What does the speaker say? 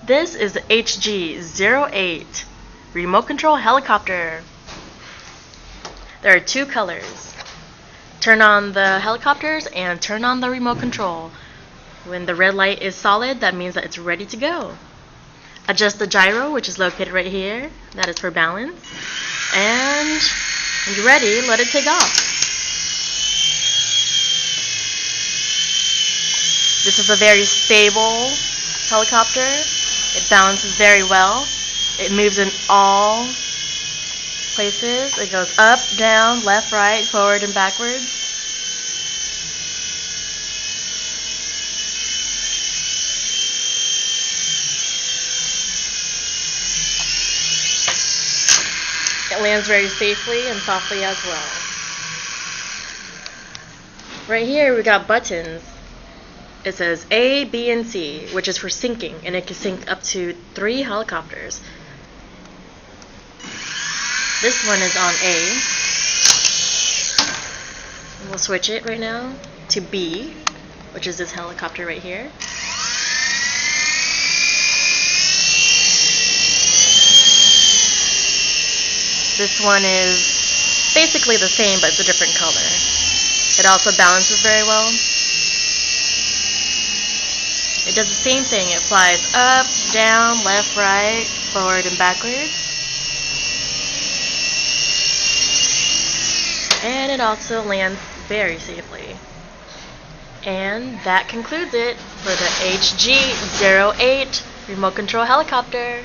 This is the HG08 remote control helicopter. There are two colors. Turn on the helicopters and turn on the remote control. When the red light is solid, that means that it's ready to go. Adjust the gyro, which is located right here. That is for balance. And when you're ready, let it take off. This is a very stable helicopter. It balances very well. It moves in all places. It goes up, down, left, right, forward, and backwards. It lands very safely and softly as well. Right here we got buttons. It says A, B, and C, which is for sinking, and it can sink up to 3 helicopters. This one is on A. And we'll switch it right now to B, which is this helicopter right here. This one is basically the same, but it's a different color. It also balances very well. It does the same thing. It flies up, down, left, right, forward, and backwards. And it also lands very safely. And that concludes it for the HG08 remote control helicopter.